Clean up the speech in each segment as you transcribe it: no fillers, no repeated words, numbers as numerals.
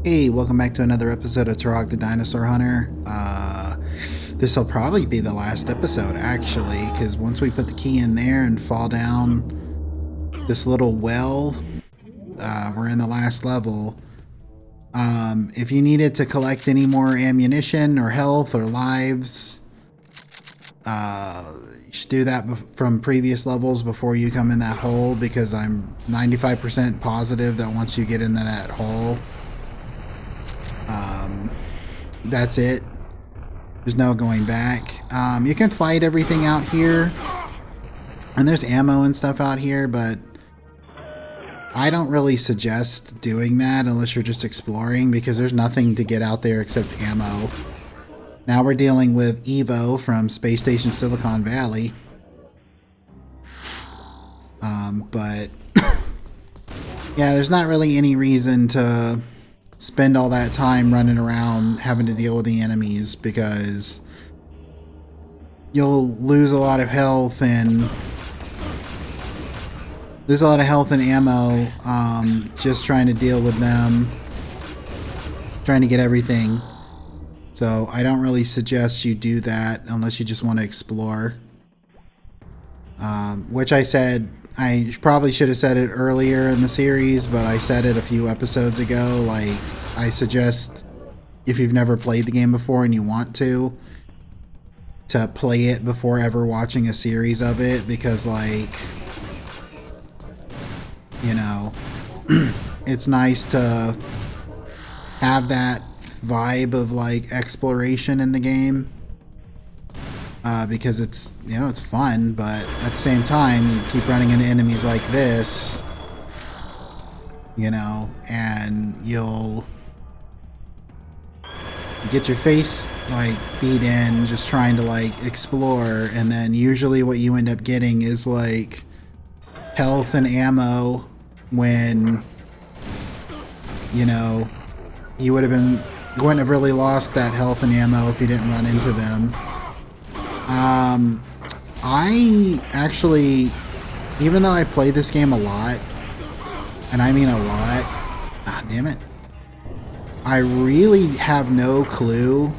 Hey, welcome back to another episode of Turok the Dinosaur Hunter. This will probably be the last episode, actually, because once we put the key in there and fall down this little well, we're in the last level. If you needed to collect any more ammunition or health or lives, you should do that from previous levels before you come in that hole, because I'm 95% positive that once you get into that hole, that's it. There's no going back. You can fight everything out here, and there's ammo and stuff out here, but I don't really suggest doing that unless you're just exploring, because there's nothing to get out there except ammo. Now we're dealing with Evo from Space Station Silicon Valley. But yeah, there's not really any reason to spend all that time running around having to deal with the enemies, because you'll lose a lot of health and ammo just trying to deal with them, trying to get everything. So I don't really suggest you do that unless you just want to explore. Which I probably should have said it earlier in the series, but I said it a few episodes ago. Like, I suggest, if you've never played the game before and you want to play it before ever watching a series of it, because, like, you know, it's nice to have that vibe of, like, exploration in the game. Because it's, you know, it's fun, but at the same time, you keep running into enemies like this, you know, and you'll get your face, like, beat in just trying to, like, explore, and then usually what you end up getting is, like, health and ammo when, you know, you wouldn't have really lost that health and ammo if you didn't run into them. I actually, even though I played this game a lot, and I mean a lot, damn it, I really have no clue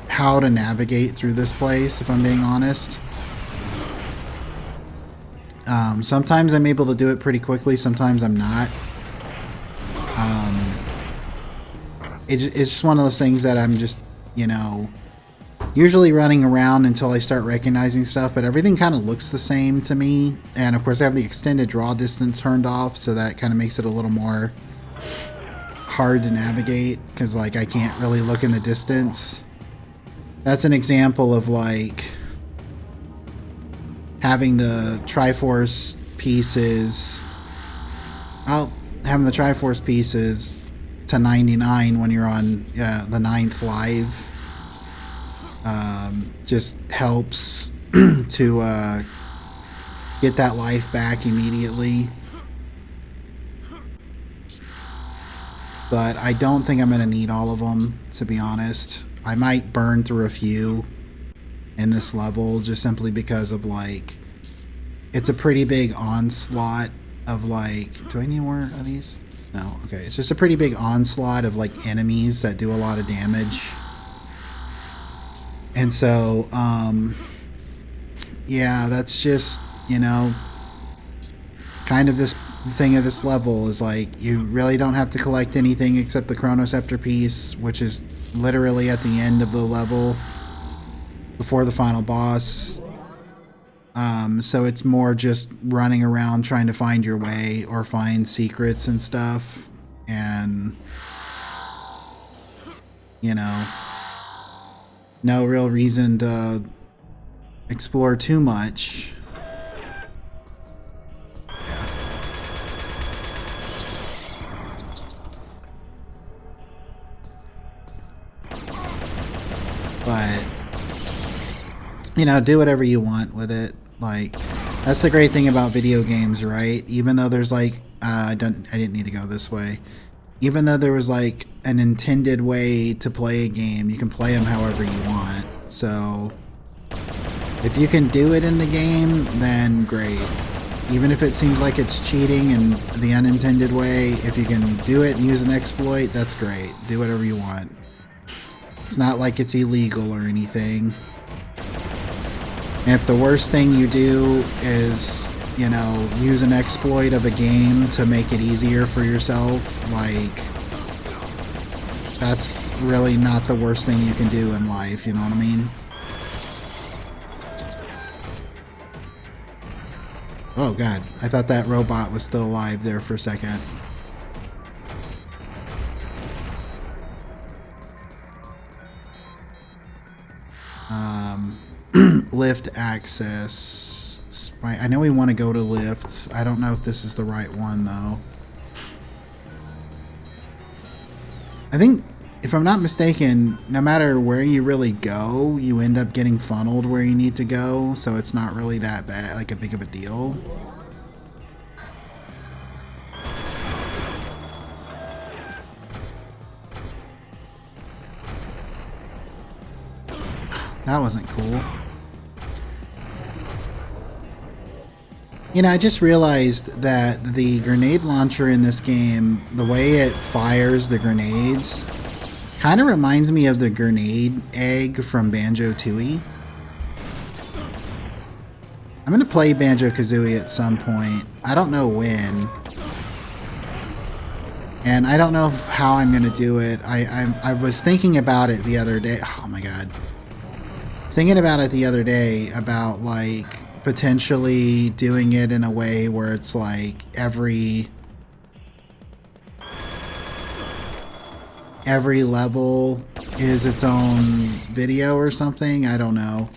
how to navigate through this place, if I'm being honest. Sometimes I'm able to do it pretty quickly, sometimes I'm not. It's just one of those things that I'm just, you know, usually running around until I start recognizing stuff, but everything kind of looks the same to me. And of course I have the extended draw distance turned off, so that kind of makes it a little more hard to navigate, because, like, I can't really look in the distance. That's an example of, like, having the Triforce pieces to 99 when you're on the 9th live. Just helps to get that life back immediately. But I don't think I'm going to need all of them, to be honest. I might burn through a few in this level, just simply because of, like, it's a pretty big onslaught of, like, do I need more of these? No, okay. It's just a pretty big onslaught of, like, enemies that do a lot of damage. And so, yeah, that's just, you know, kind of this thing of this level is, like, you really don't have to collect anything except the Chronoscepter piece, which is literally at the end of the level before the final boss. So it's more just running around trying to find your way or find secrets and stuff. And, you know, no real reason to explore too much. Yeah. But, you know, do whatever you want with it. Like, that's the great thing about video games, right? Even though there's, like, I didn't need to go this way. Even though there was, like, an intended way to play a game, you can play them however you want. So if you can do it in the game, then great. even if it seems like it's cheating in the unintended way, if you can do it and use an exploit, that's great. Do whatever you want. It's not like it's illegal or anything. And if the worst thing you do is, you know, use an exploit of a game to make it easier for yourself, like, that's really not the worst thing you can do in life, you know what I mean? Oh god, I thought that robot was still alive there for a second. Lift access. I know we want to go to lifts. I don't know if this is the right one though. I think, if I'm not mistaken, no matter where you really go, you end up getting funneled where you need to go, so it's not really that bad, like a big of a deal. That wasn't cool. You know, I just realized that the grenade launcher in this game, the way it fires the grenades, kind of reminds me of the grenade egg from Banjo-Tooie. I'm going to play Banjo-Kazooie at some point. I don't know when. And I don't know how I'm going to do it. I was thinking about it the other day. Oh my god. Thinking about it the other day about, like, potentially doing it in a way where it's like every level is its own video or something. I don't know.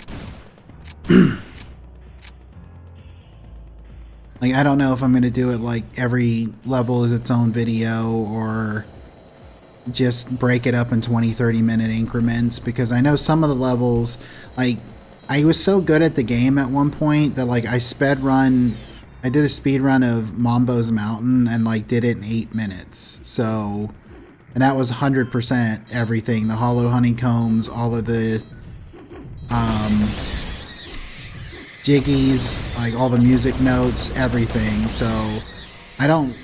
Like, I don't know if I'm going to do it like every level is its own video or just break it up in 20-30 minute increments, because I know some of the levels, like, I was so good at the game at one point that, like, I did a speed run of Mambo's Mountain and, like, did it in 8 minutes. So, and that was 100% everything, the hollow honeycombs, all of the jiggies, like all the music notes, everything. So I don't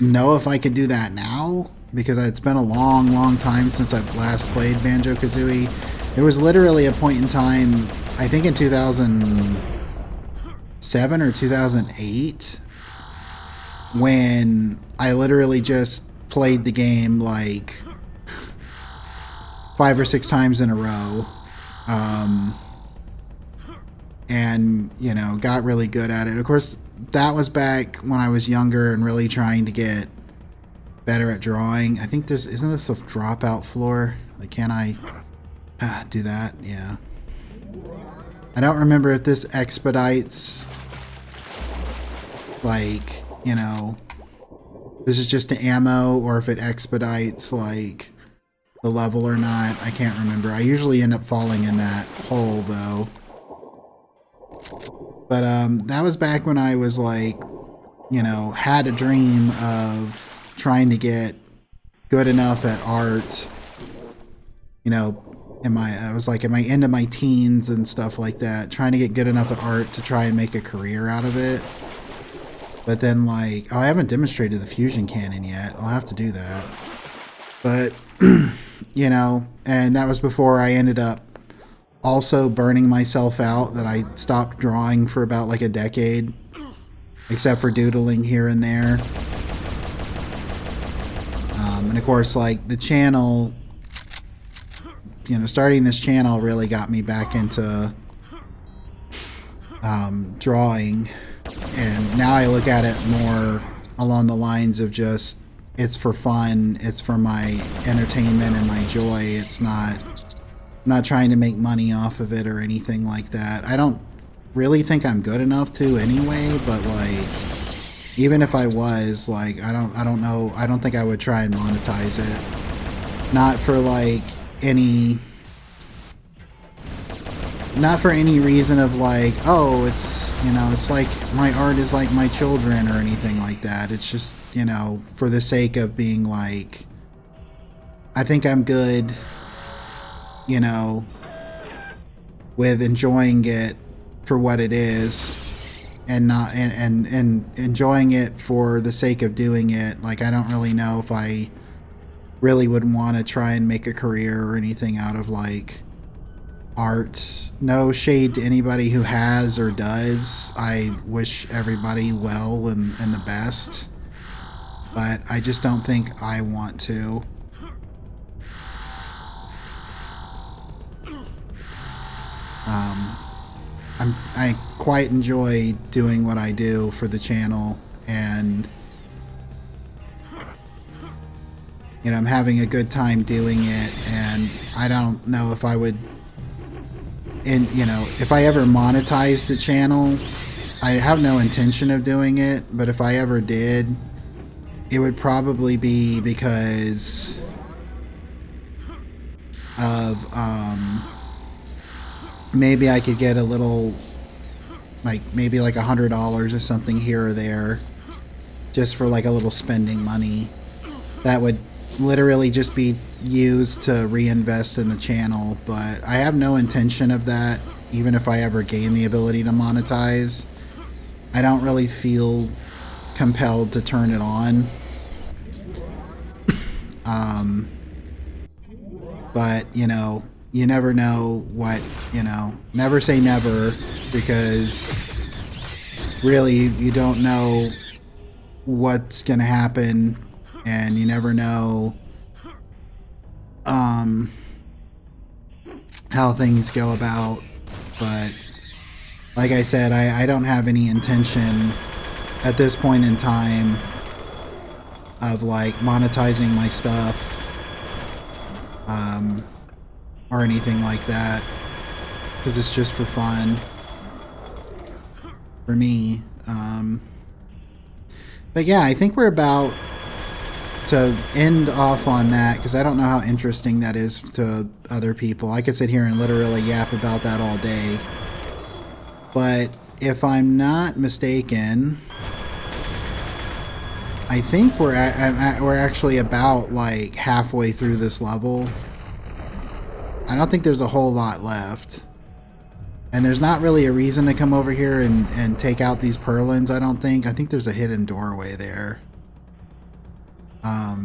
know if I could do that now, because it's been a long time since I've last played Banjo-Kazooie. There was literally a point in time, I think in 2007 or 2008, when I literally just played the game like 5 or 6 times in a row. And, you know, got really good at it. Of course, that was back when I was younger and really trying to get better at drawing. I think isn't this a dropout floor? Like, can I do that? Yeah. I don't remember if this expedites, like, you know, this is just the ammo, or if it expedites, like, the level or not. I can't remember. I usually end up falling in that hole, though. But that was back when I was, like, you know, had a dream of trying to get good enough at art, you know, I was like in my end of my teens and stuff like that, trying to get good enough at art to try and make a career out of it. But then, like, oh, I haven't demonstrated the fusion cannon yet. I'll have to do that. But, you know, and that was before I ended up also burning myself out, that I stopped drawing for about like a decade, except for doodling here and there. And of course, like, the channel, you know, starting this channel really got me back into drawing, and now I look at it more along the lines of just, it's for fun, it's for my entertainment and my joy. It's not, I'm not trying to make money off of it or anything like that. I don't really think I'm good enough to anyway, but, like, even if I was, like, I don't know, I don't think I would try and monetize it. Not for, like, any reason of, like, oh, it's, you know, it's like my art is like my children or anything like that. It's just, you know, for the sake of being like, I think I'm good, you know, with enjoying it for what it is. and not and enjoying it for the sake of doing it. Like, I don't really know if I really would want to try and make a career or anything out of like art. No shade to anybody who has or does. I wish everybody well and the best, but I just don't think I want to. I quite enjoy doing what I do for the channel, and you know, I'm having a good time doing it, and I don't know if I would, and you know, if I ever monetize the channel, I have no intention of doing it, but if I ever did, it would probably be because of maybe I could get a little, like maybe like $100 or something here or there, just for like a little spending money that would literally just be used to reinvest in the channel. But I have no intention of that. Even if I ever gain the ability to monetize, I don't really feel compelled to turn it on. But you know, you never know what, you know, never say never, because really you don't know what's gonna happen, and you never know how things go about. But like I said, I don't have any intention at this point in time of like monetizing my stuff or anything like that, because it's just for fun for me. But yeah, I think we're about to end off on that, because I don't know how interesting that is to other people. I could sit here and literally yap about that all day. But if I'm not mistaken, I think we're actually about like halfway through this level. I don't think there's a whole lot left. And there's not really a reason to come over here and take out these purlins, I don't think. I think there's a hidden doorway there.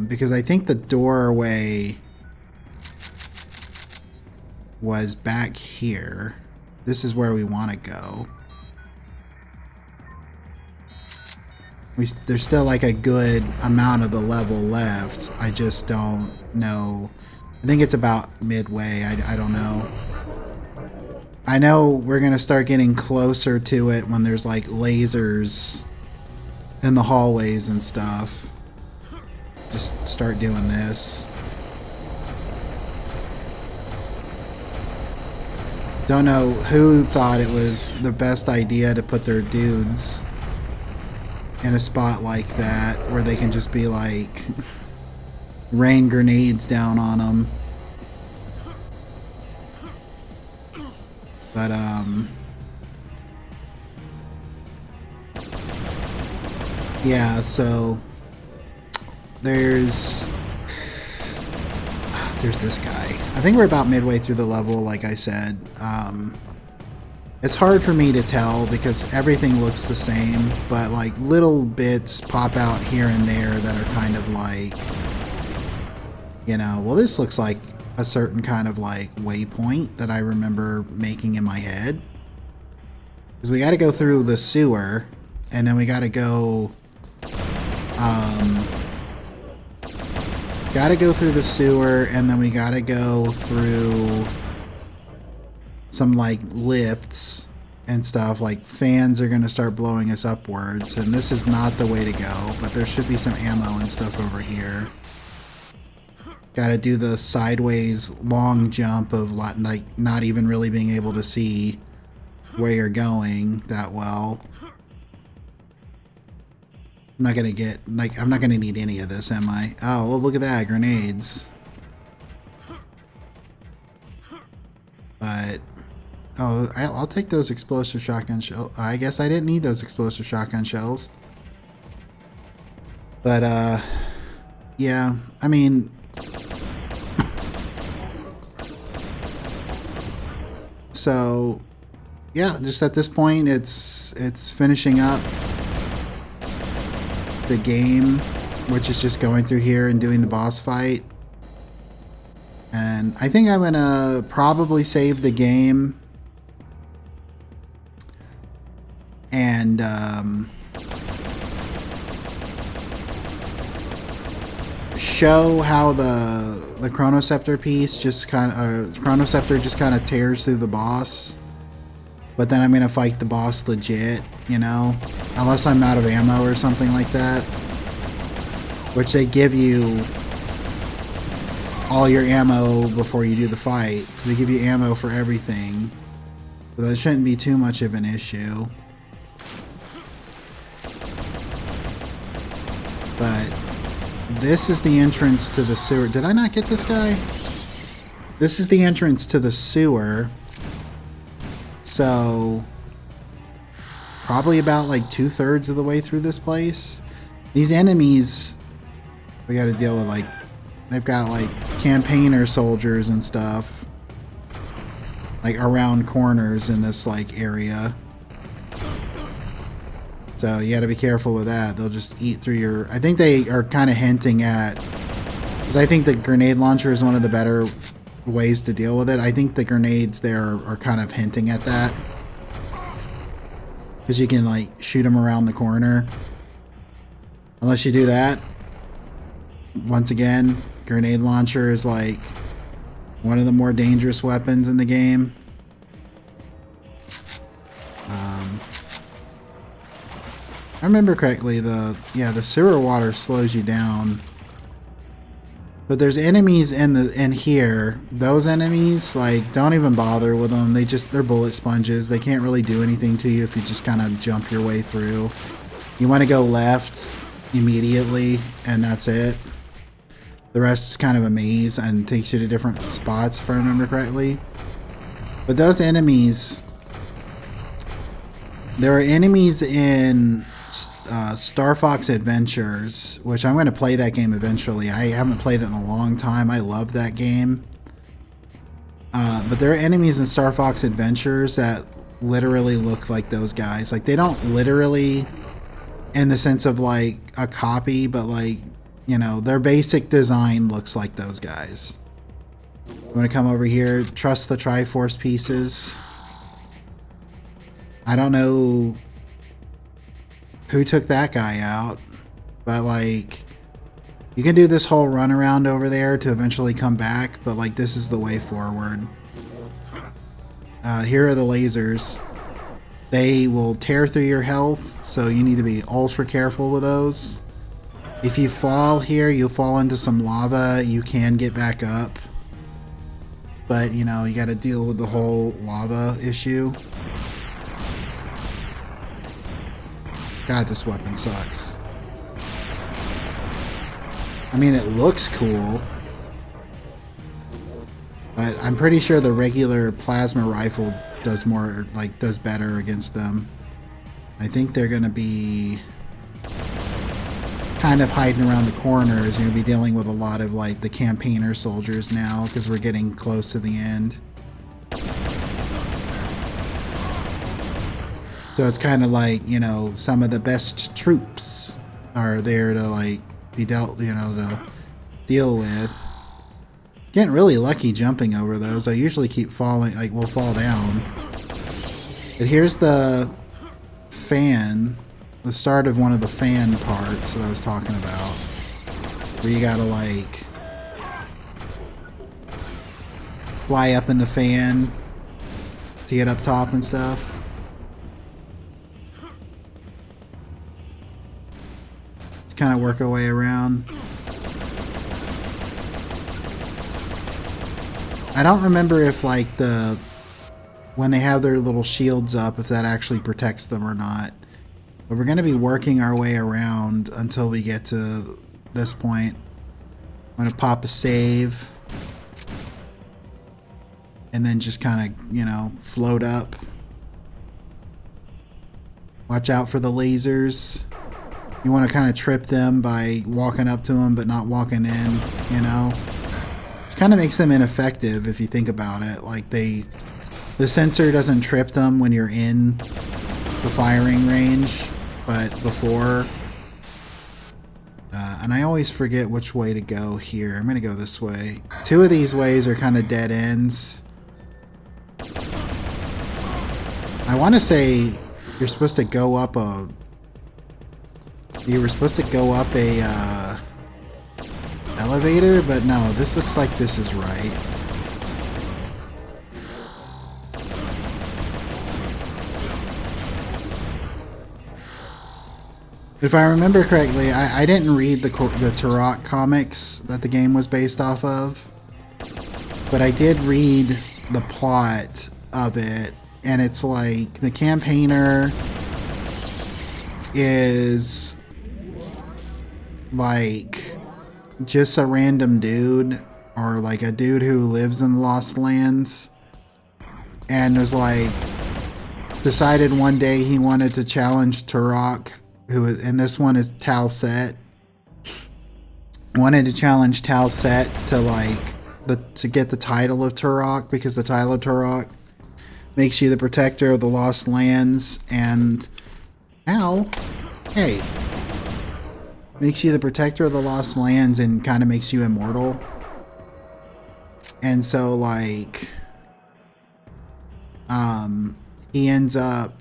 Because I think the doorway was back here. This is where we want to go. There's still like a good amount of the level left. I just don't know. I think it's about midway. I don't know. I know we're going to start getting closer to it when there's like lasers in the hallways and stuff. Just start doing this. Don't know who thought it was the best idea to put their dudes in a spot like that where they can just be like rain grenades down on them. But yeah, so there's this guy. I think we're about midway through the level, like I said. It's hard for me to tell because everything looks the same, but like little bits pop out here and there that are kind of like, you know, well, this looks like a certain kind of like waypoint that I remember making in my head. Because we got to go through the sewer, and then we got to go, through the sewer, and then we got to go through some like lifts and stuff. Like fans are going to start blowing us upwards, and this is not the way to go, but there should be some ammo and stuff over here. Got to do the sideways long jump of like not even really being able to see where you're going that well. I'm not gonna get, like, I'm not gonna need any of this, am I? Oh, well, look at that, grenades. But, oh, I'll take those explosive shotgun shells. I guess I didn't need those explosive shotgun shells. But, yeah, I mean, so, yeah, just at this point, it's finishing up the game, which is just going through here and doing the boss fight. And I think I'm gonna probably save the game and show how the Chronoscepter piece just kind of Chronoscepter just kind of tears through the boss. But then I'm gonna fight the boss legit, you know, unless I'm out of ammo or something like that, which they give you all your ammo before you do the fight, so they give you ammo for everything, so that shouldn't be too much of an issue. But this is the entrance to the sewer. Did I not get this guy? This is the entrance to the sewer. So probably about like 2/3 of the way through this place. These enemies we got to deal with, like, they've got like campaigner soldiers and stuff like around corners in this like area. So you got to be careful with that. They'll just eat through your... I think they are kind of hinting at... because I think the grenade launcher is one of the better ways to deal with it. I think the grenades there are kind of hinting at that. Because you can like shoot them around the corner. Unless you do that. Once again, grenade launcher is like one of the more dangerous weapons in the game. I remember correctly, the sewer water slows you down. But there's enemies in here. Those enemies, like, don't even bother with them. They're bullet sponges. They can't really do anything to you if you just kind of jump your way through. You want to go left immediately, and that's it. The rest is kind of a maze and takes you to different spots, if I remember correctly. But those enemies, there are enemies in Star Fox Adventures, which I'm going to play that game eventually. I haven't played it in a long time. I love that game. But there are enemies in Star Fox Adventures that literally look like those guys. Like, they don't literally in the sense of like a copy, but like, you know, their basic design looks like those guys. I'm going to come over here, trust the Triforce pieces. I don't know who took that guy out, but like, you can do this whole run around over there to eventually come back, but like, this is the way forward. Here are the lasers. They will tear through your health, so you need to be ultra careful with those. If you fall here, you'll fall into some lava. You can get back up, but you know, you got to deal with the whole lava issue. God, this weapon sucks. I mean, it looks cool, but I'm pretty sure the regular plasma rifle does more, like, does better against them. I think they're going to be kind of hiding around the corners. You're going to be dealing with a lot of, like, the campaigner soldiers now, because we're getting close to the end. So it's kind of like, you know, some of the best troops are there to, like, be dealt, you know, to deal with. Getting really lucky jumping over those. I usually keep falling, like, will fall down. But here's the fan, the start of one of the fan parts that I was talking about, where you gotta, like, fly up in the fan to get up top and stuff. Kind of work our way around. I don't remember if, like, when they have their little shields up, if that actually protects them or not. But we're going to be working our way around until we get to this point. I'm going to pop a save and then just kind of, you know, float up. Watch out for the lasers. You want to kind of trip them by walking up to them but not walking in, you know? Which kind of makes them ineffective if you think about it. Like, they The sensor doesn't trip them when you're in the firing range, but before. And I always forget which way to go here. I'm gonna go this way. Two of these ways are kind of dead ends. I want to say you're supposed to go up a... You were supposed to go up a elevator, but no, this looks like this is right. If I remember correctly, I didn't read the Turok comics that the game was based off of, but I did read the plot of it, and it's like the campaigner is like just a random dude, or like a dude who lives in the Lost Lands, and was like decided one day he wanted to challenge Turok, who is, and this one is Talset, wanted to challenge Talset to like to get the title of Turok, because the title of Turok makes you the protector of the Lost Lands, and makes you the protector of the Lost Lands and kind of makes you immortal. And so like he ends up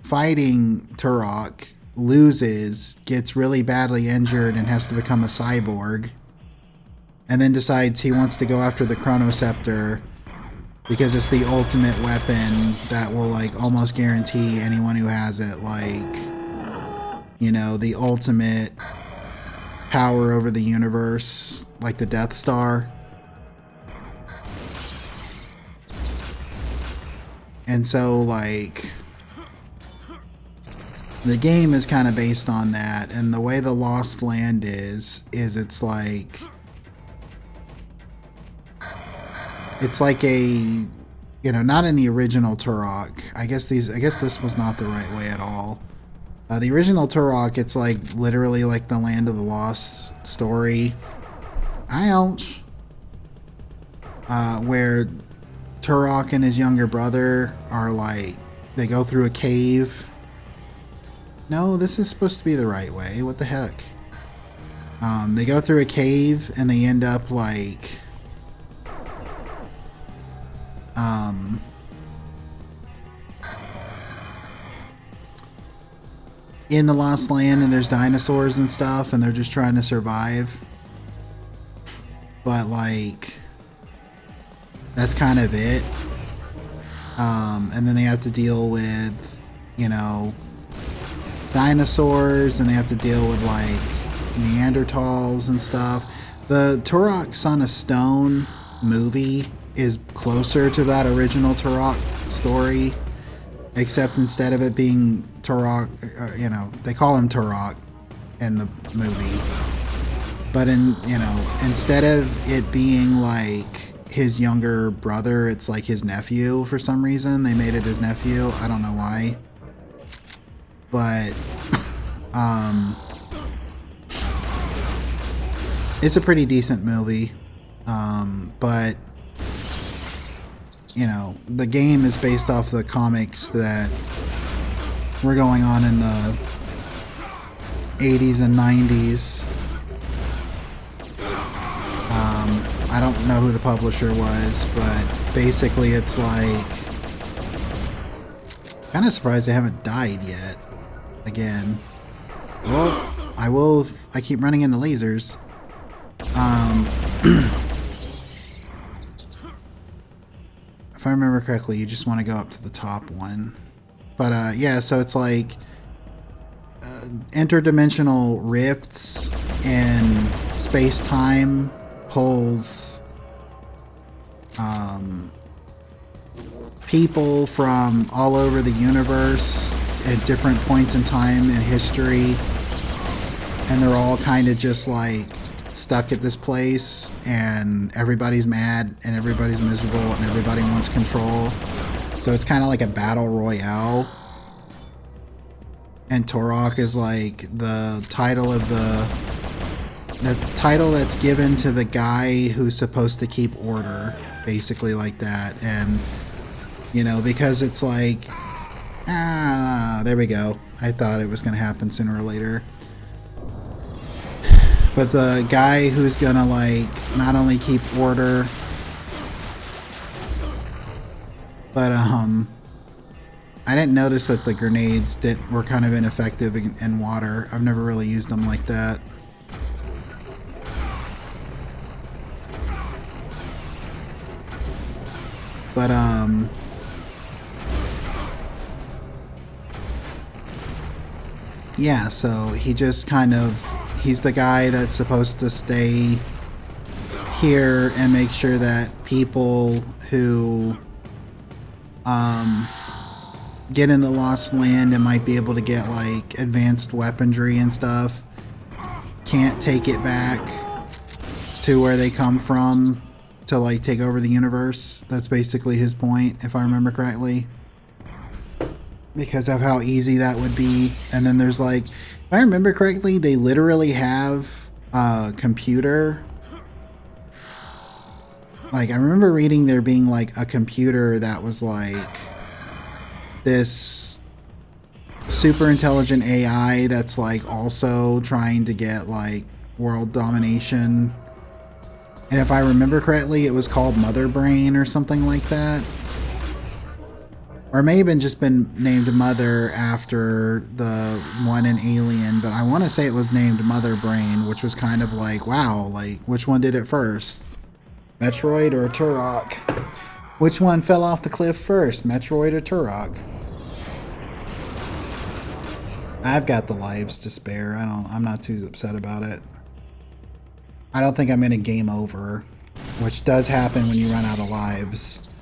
fighting Turok, loses, gets really badly injured, and has to become a cyborg, and then decides he wants to go after the Chronoscepter because it's the ultimate weapon that will like almost guarantee anyone who has it, like, you know, the ultimate power over the universe, like the Death Star. And so like the game is kind of based on that, and the way the Lost Land is it's like a, you know, not in the original Turok. I guess this was not the right way at all. The original Turok, it's like literally like the Land of the Lost story. Ouch. Where Turok and his younger brother are like, they go through a cave. No, this is supposed to be the right way. What the heck? They go through a cave and they end up like in the Lost Land, and there's dinosaurs and stuff, and they're just trying to survive. But like that's kind of it. And then they have to deal with, you know, dinosaurs, and they have to deal with like Neanderthals and stuff. The Turok Son of Stone movie is closer to that original Turok story, except instead of it being Turok, you know, they call him Turok in the movie, but in, you know, instead of it being like his younger brother, it's like his nephew. For some reason they made it his nephew. I don't know why, but it's a pretty decent movie. But you know, the game is based off the comics that were going on in the 80s and 90s. I don't know who the publisher was, but basically it's like, kind of surprised they haven't died yet again. Well, I will if I keep running into lasers. If I remember correctly, you just want to go up to the top one. But yeah, so it's like interdimensional rifts and space-time pulls people from all over the universe at different points in time in history, and they're all kind of just like stuck at this place, and everybody's mad and everybody's miserable and everybody wants control. So it's kind of like a battle royale, and Turok is like the title of the title that's given to the guy who's supposed to keep order, basically, like that. And You know, because it's like, there we go. I thought it was going to happen sooner or later. But the guy who's going to, like, not only keep order, but, I didn't notice that the grenades were kind of ineffective in water. I've never really used them like that. But, yeah, so he just kind of, he's the guy that's supposed to stay here and make sure that people who, get in the Lost Land and might be able to get, like, advanced weaponry and stuff, can't take it back to where they come from to, like, take over the universe. That's basically his point, if I remember correctly. Because of how easy that would be. And then there's, like, if I remember correctly, they literally have a computer. Like, I remember reading there being, like, a computer that was, like, this super intelligent AI that's, like, also trying to get, like, world domination. And if I remember correctly, it was called Mother Brain or something like that. Or it may have just been named Mother after the one in Alien, but I want to say it was named Mother Brain, which was kind of like, wow, like, which one did it first? Metroid or Turok? Which one fell off the cliff first, Metroid or Turok? I've got the lives to spare. I'm not too upset about it. I don't think I'm in a game over, which does happen when you run out of lives.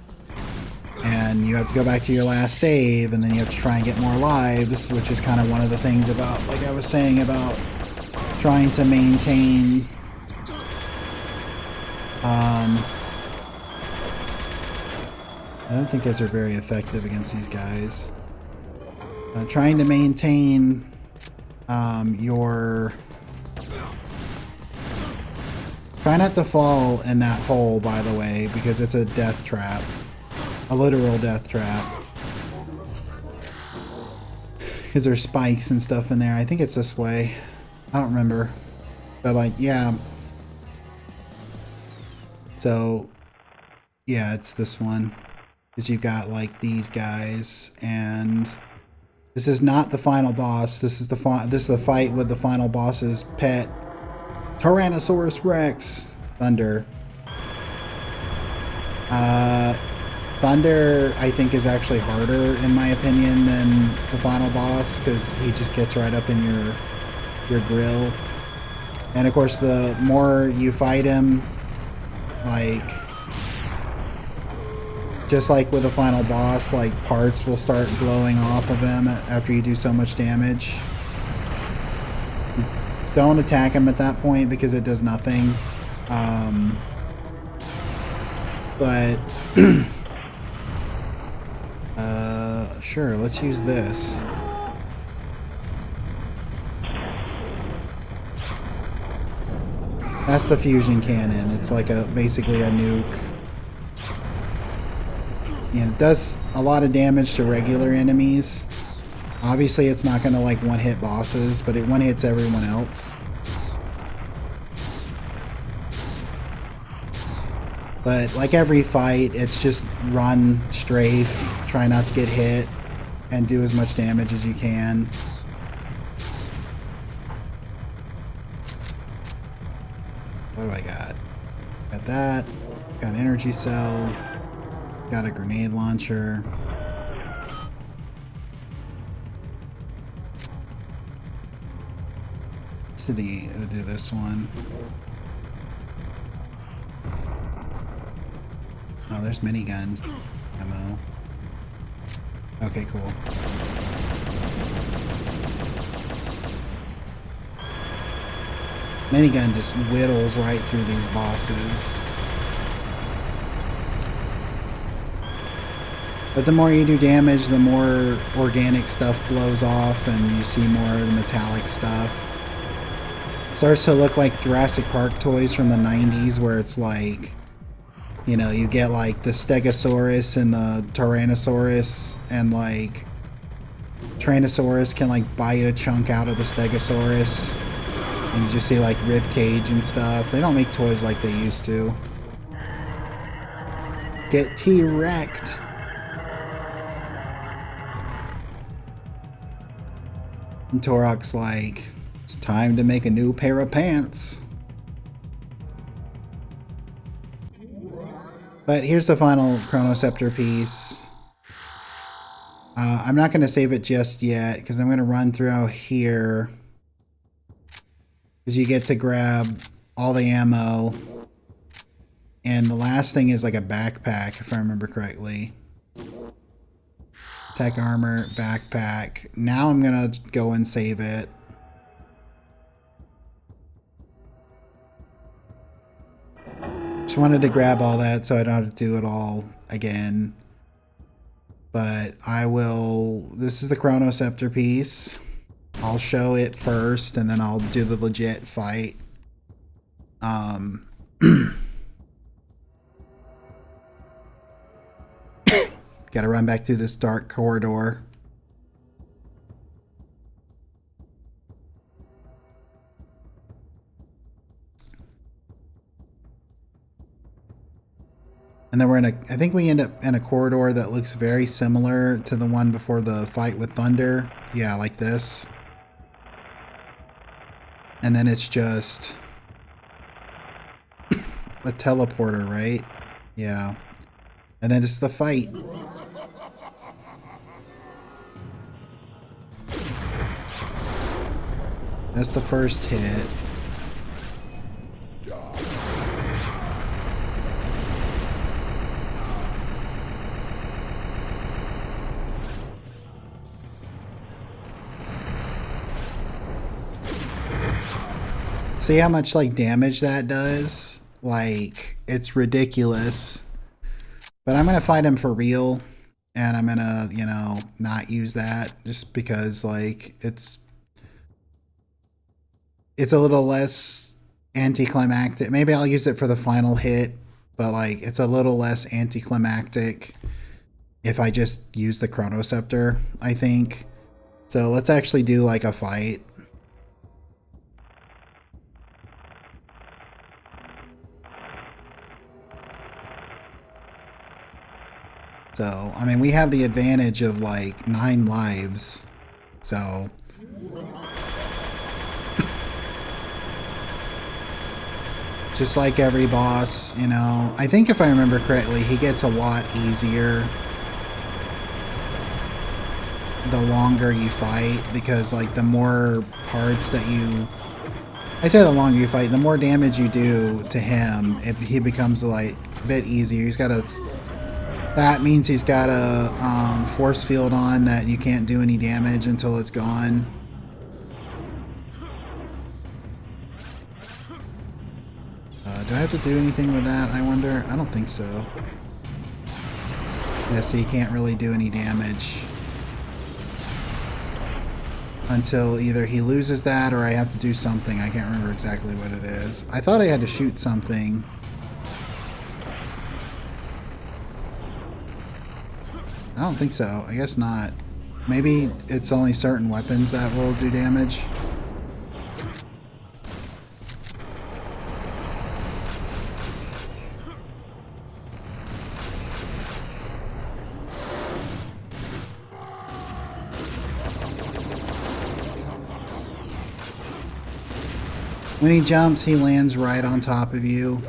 And you have to go back to your last save, and then you have to try and get more lives, which is kind of one of the things about, like I was saying, about trying to maintain I don't think those are very effective against these guys. Trying to maintain your... Try not to fall in that hole, by the way, because it's a death trap. A literal death trap. Because there's spikes and stuff in there. I think it's this way. I don't remember. But, like, yeah. So, yeah, it's this one. Because you've got, like, these guys. And this is not the final boss. This is the fight with the final boss's pet. Tyrannosaurus Rex. Thunder. Thunder, I think, is actually harder, in my opinion, than the final boss, because he just gets right up in your grill. And, of course, the more you fight him, like, just like with the final boss, like, parts will start blowing off of him after you do so much damage. Don't attack him at that point, because it does nothing. But... sure, let's use this. That's the fusion cannon. It's like basically a nuke. And it does a lot of damage to regular enemies. Obviously, it's not going to, like, one-hit bosses, but it one-hits everyone else. But like every fight, it's just run, strafe, try not to get hit, and do as much damage as you can. What do I got? Got that. Got an energy cell. Got a grenade launcher. Let's do this one. Oh, there's miniguns. Ammo. Okay, cool. Minigun just whittles right through these bosses. But the more you do damage, the more organic stuff blows off and you see more of the metallic stuff. Starts to look like Jurassic Park toys from the 90s, where it's like You know, you get like the Stegosaurus and the Tyrannosaurus, and like Tyrannosaurus can like bite a chunk out of the Stegosaurus, and you just see like rib cage and stuff. They don't make toys like they used to. Get T-wrecked. And Turok's like, it's time to make a new pair of pants. But here's the final Chronoscepter piece. I'm not going to save it just yet because I'm going to run through here. Because you get to grab all the ammo. And the last thing is like a backpack, if I remember correctly. Tech armor, backpack. Now I'm going to go and save it. Just wanted to grab all that so I don't have to do it all again. But I will... This is the Chronoscepter piece. I'll show it first and then I'll do the legit fight. Gotta run back through this dark corridor. And then we're in a, I think we end up in a corridor that looks very similar to the one before the fight with Thunder. Yeah, like this. And then it's just a teleporter, right? Yeah. And then it's the fight. That's the first hit. See how much like damage that does? Like, it's ridiculous. But I'm gonna fight him for real, and I'm gonna, you know, not use that just because like it's a little less anticlimactic. Maybe I'll use it for the final hit, but like it's a little less anticlimactic if I just use the Chronoscepter, I think. So let's actually do like a fight. So, I mean, we have the advantage of like 9 lives. So, just like every boss, you know, I think if I remember correctly, he gets a lot easier the longer you fight, because like the more parts that you, I say the longer you fight, the more damage you do to him, he becomes like a bit easier. He's got a, that means he's got a force field on that you can't do any damage until it's gone. Do I have to do anything with that, I wonder? I don't think so. Yeah, so you can't really do any damage until either he loses that or I have to do something. I can't remember exactly what it is. I thought I had to shoot something. I don't think so. I guess not. Maybe it's only certain weapons that will do damage. When he jumps, he lands right on top of you.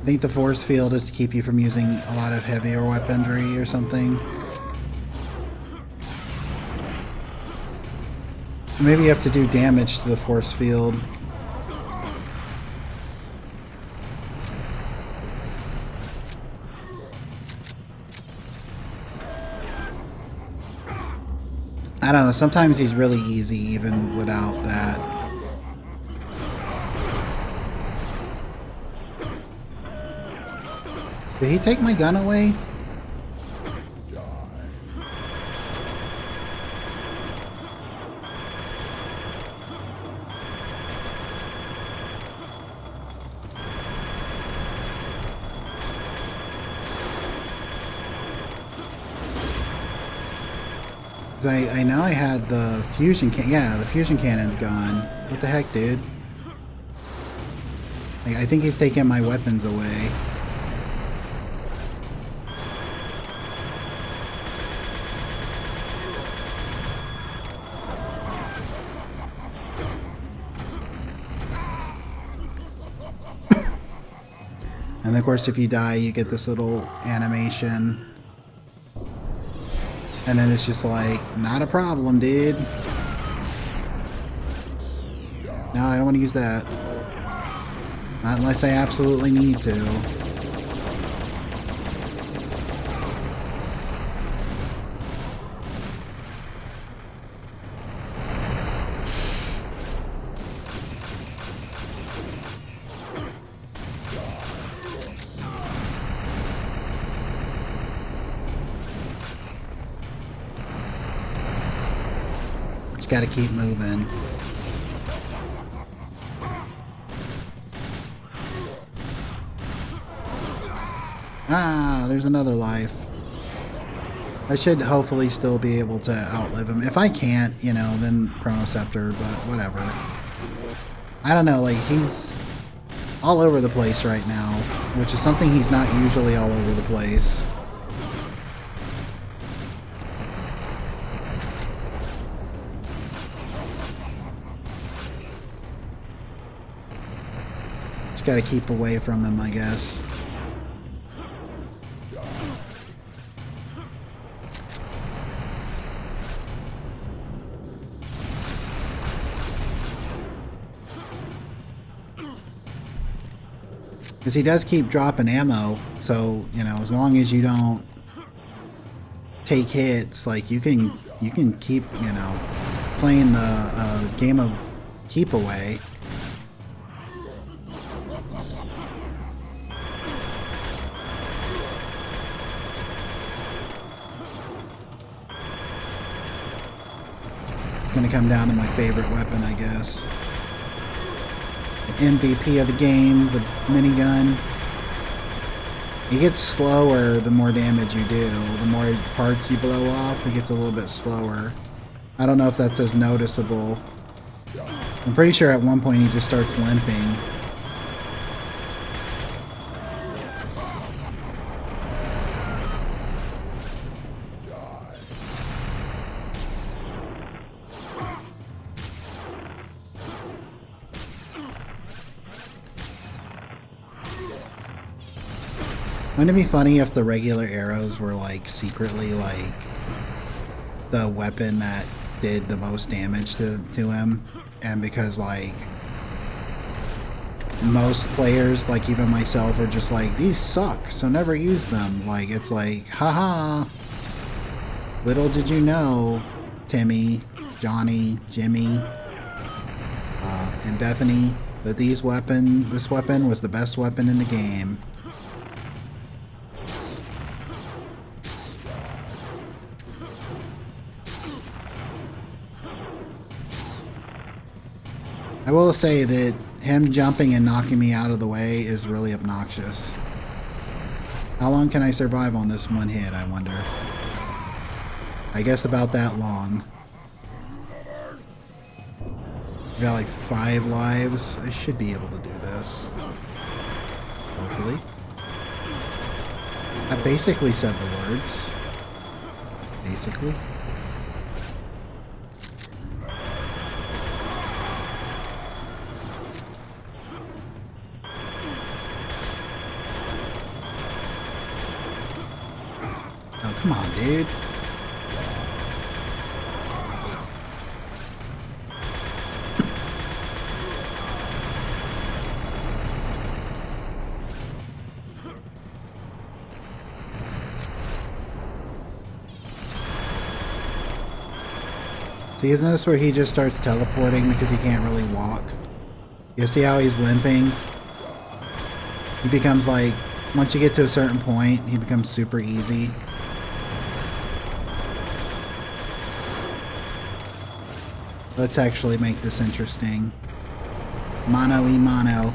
I think the force field is to keep you from using a lot of heavier weaponry or something. Maybe you have to do damage to the force field. I don't know, sometimes he's really easy even without that. Did he take my gun away? I know I had the fusion yeah, the fusion cannon's gone. What the heck, dude? Like, I think he's taking my weapons away. And of course, if you die, you get this little animation. And then it's just like, not a problem, dude. No, I don't want to use that. Not unless I absolutely need to. Just gotta keep moving. Ah, there's another life. I should hopefully still be able to outlive him. If I can't, you know, then Chronoscepter, but whatever. I don't know, like, he's all over the place right now, which is something he's not usually all over the place. Just gotta keep away from him, I guess. Because he does keep dropping ammo, so, you know, as long as you don't take hits, like, you can keep, you know, playing the game of keep away. Gonna come down to my favorite weapon, I guess. MVP of the game, the minigun. It gets slower the more damage you do. The more parts you blow off, it gets a little bit slower. I don't know if that's as noticeable. I'm pretty sure at one point he just starts limping. Wouldn't it be funny if the regular arrows were like secretly like the weapon that did the most damage to him? And because like most players, like even myself, are just like, these suck, so never use them. Like, it's like, haha, little did you know, Timmy, Johnny, Jimmy, and Bethany, that this weapon was the best weapon in the game. I will say that him jumping and knocking me out of the way is really obnoxious. How long can I survive on this one hit, I wonder? I guess about that long. I've got like 5 lives. I should be able to do this. Hopefully. I basically said the words. Basically. Oh, come on, dude. See, isn't this where he just starts teleporting because he can't really walk? You see how he's limping? He becomes like, once you get to a certain point, he becomes super easy. Let's actually make this interesting. Mano-y-mano.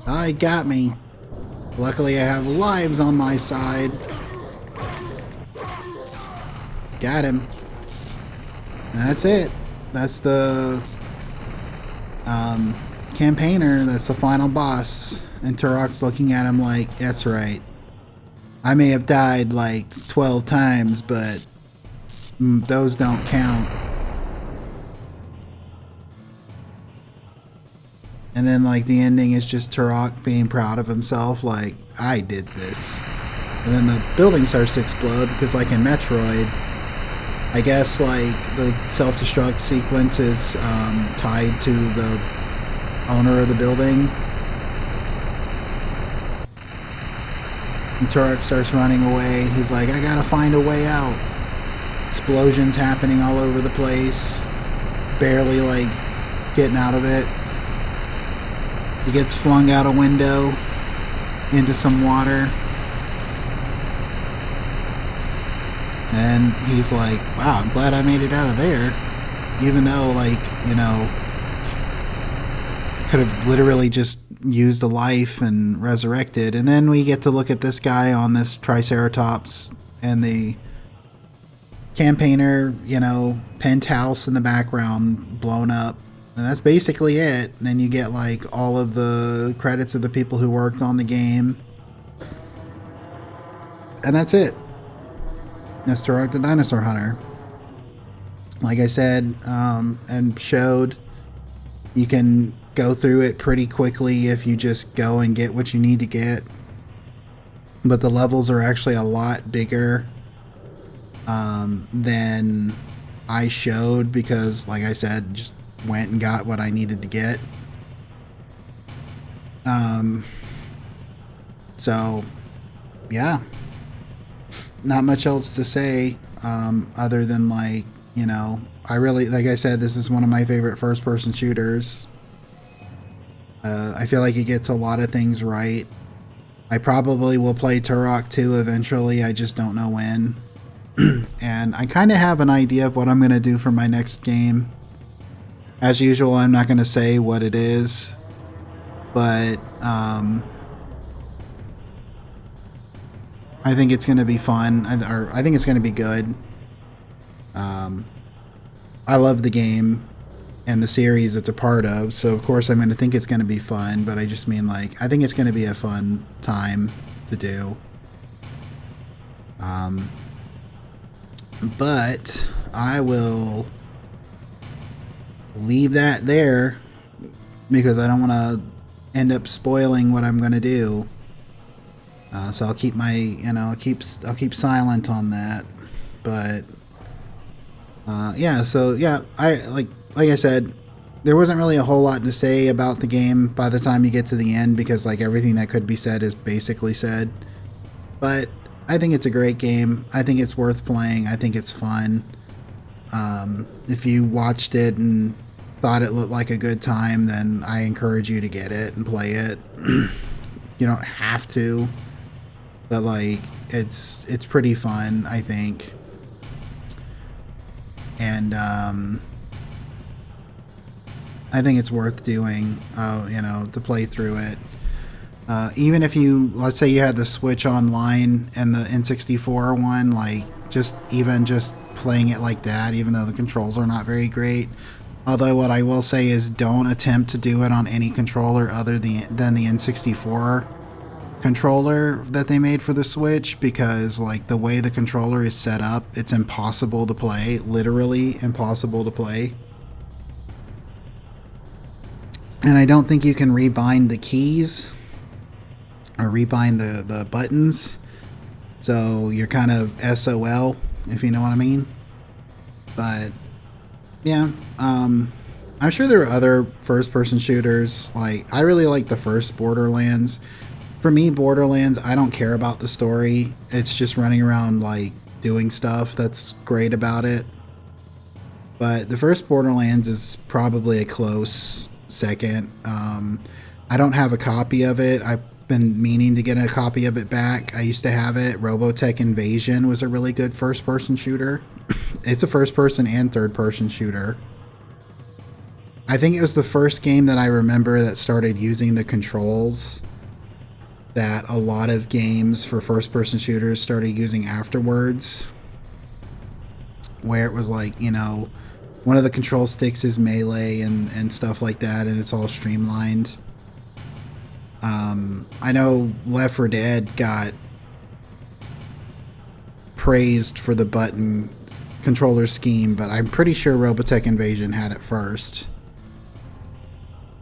Oh, he got me. Luckily, I have lives on my side. Got him. And that's it. That's the campaigner. That's the final boss. And Turok's looking at him like, that's right. I may have died like 12 times, but those don't count. And then like the ending is just Turok being proud of himself, like, I did this. And then the building starts to explode because like in Metroid, I guess like the self-destruct sequence is tied to the owner of the building. And Turok starts running away. He's like, I gotta find a way out. Explosions happening all over the place. Barely like getting out of it. He gets flung out a window into some water. And he's like, wow, I'm glad I made it out of there. Even though, like, you know, could have literally just used a life and resurrected. And then we get to look at this guy on this Triceratops and the campaigner, you know, penthouse in the background blown up. And that's basically it. And then you get like all of the credits of the people who worked on the game. And that's it. That's Turok the Dinosaur Hunter. Like I said, and showed, you can go through it pretty quickly if you just go and get what you need to get. But the levels are actually a lot bigger than I showed because, like I said, just went and got what I needed to get. So, yeah. Not much else to say other than, like, you know, I really, like I said, this is one of my favorite first-person shooters. I feel like it gets a lot of things right. I probably will play Turok 2 eventually, I just don't know when. And I kind of have an idea of what I'm going to do for my next game. As usual, I'm not going to say what it is, but I think it's going to be fun, or I think it's going to be good. I love the game and the series it's a part of, so of course I'm going to think it's going to be fun, but I just mean, like, I think it's going to be a fun time to do. But I will leave that there because I don't want to end up spoiling what I'm going to do. So I'll keep my, you know, I'll keep silent on that. But yeah, so yeah, like I said, there wasn't really a whole lot to say about the game by the time you get to the end because like everything that could be said is basically said. But I think it's a great game. I think it's worth playing. I think it's fun. If you watched it and thought it looked like a good time, then I encourage you to get it and play it. You don't have to, but like it's pretty fun, I think. And I think it's worth doing, you know, to play through it. Even if you, let's say you had the Switch Online and the N64 one, like just playing it like that, even though the controls are not very great. Although what I will say is don't attempt to do it on any controller other than the N64 controller that they made for the Switch, because like the way the controller is set up, it's impossible to play, literally impossible to play. And I don't think you can rebind the keys or rebind the buttons, so you're kind of SOL, if you know what I mean. But yeah, I'm sure there are other first-person shooters. Like, I really like the first Borderlands. For me, Borderlands, I don't care about the story. It's just running around, like, doing stuff that's great about it. But the first Borderlands is probably a close second. I don't have a copy of it. I've been meaning to get a copy of it back. I used to have it. Robotech Invasion was a really good first-person shooter. It's a first-person and third-person shooter. I think it was the first game that I remember that started using the controls that a lot of games for first-person shooters started using afterwards, where it was like, you know, one of the control sticks is melee and stuff like that, and it's all streamlined. I know Left 4 Dead got praised for the button controller scheme, but I'm pretty sure Robotech Invasion had it first.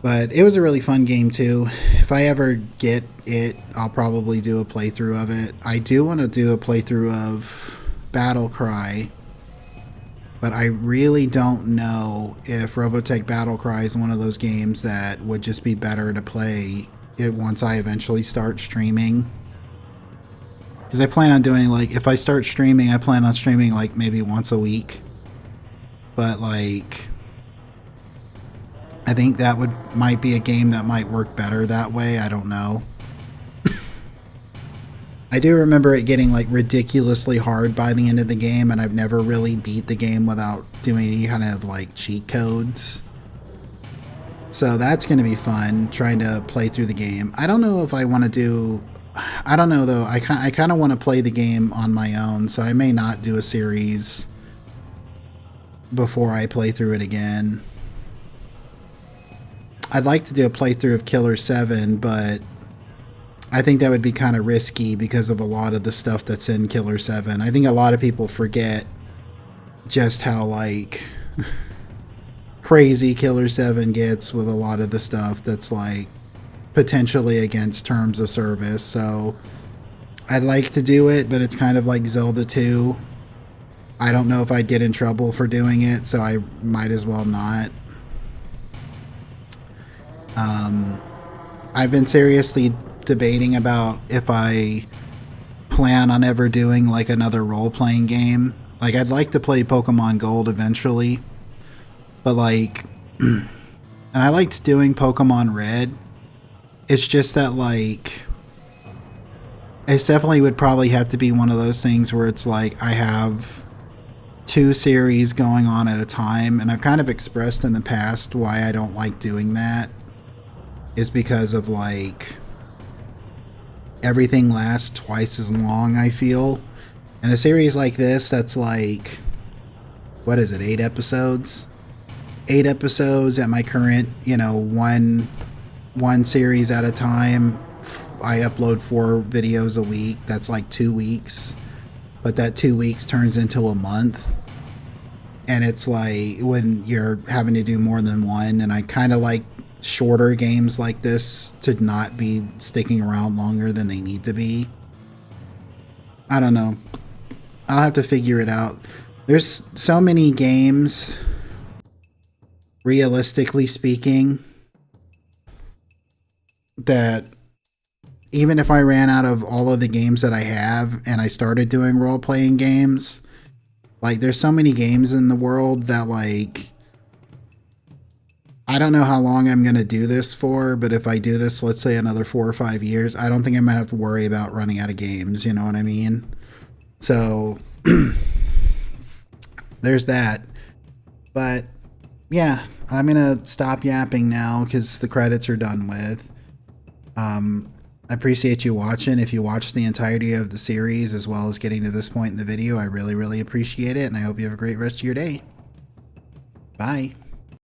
But it was a really fun game too. If I ever get it, I'll probably do a playthrough of it. I do want to do a playthrough of Battle Cry, but I really don't know if Robotech Battle Cry is one of those games that would just be better to play it once I eventually start streaming. Because I plan on doing, like, if I start streaming, I plan on streaming like maybe once a week. But like, I think that might be a game that might work better that way. I don't know. I do remember it getting like ridiculously hard by the end of the game, and I've never really beat the game without doing any kind of like cheat codes. So that's going to be fun, trying to play through the game. I don't know if I want to do... I don't know, though. I kind of want to play the game on my own, so I may not do a series before I play through it again. I'd like to do a playthrough of Killer 7, but I think that would be kind of risky because of a lot of the stuff that's in Killer 7. I think a lot of people forget just how, like... crazy Killer 7 gets with a lot of the stuff that's like potentially against terms of service. So I'd like to do it, but it's kind of like Zelda 2. I don't know if I'd get in trouble for doing it, so I might as well not. I've been seriously debating about if I plan on ever doing like another role-playing game. Like, I'd like to play Pokemon Gold eventually. But like, and I liked doing Pokemon Red. It's just that like, it definitely would probably have to be one of those things where it's like I have 2 series going on at a time. And I've kind of expressed in the past why I don't like doing that. Is because of like, everything lasts twice as long, I feel. And a series like this that's like, what is it, 8 episodes? 8 episodes at my current, you know, one series at a time. I upload 4 videos a week. That's like 2 weeks. But that 2 weeks turns into a month. And it's like when you're having to do more than one. And I kind of like shorter games like this to not be sticking around longer than they need to be. I don't know. I'll have to figure it out. There's so many games, realistically speaking, that even if I ran out of all of the games that I have and I started doing role-playing games, like, there's so many games in the world that, like, I don't know how long I'm going to do this for, but if I do this, let's say another 4 or 5 years, I don't think I'm going to have to worry about running out of games, you know what I mean? So, there's that. But, yeah, I'm going to stop yapping now because the credits are done with. I appreciate you watching. If you watched the entirety of the series as well as getting to this point in the video, I really, really appreciate it, and I hope you have a great rest of your day. Bye.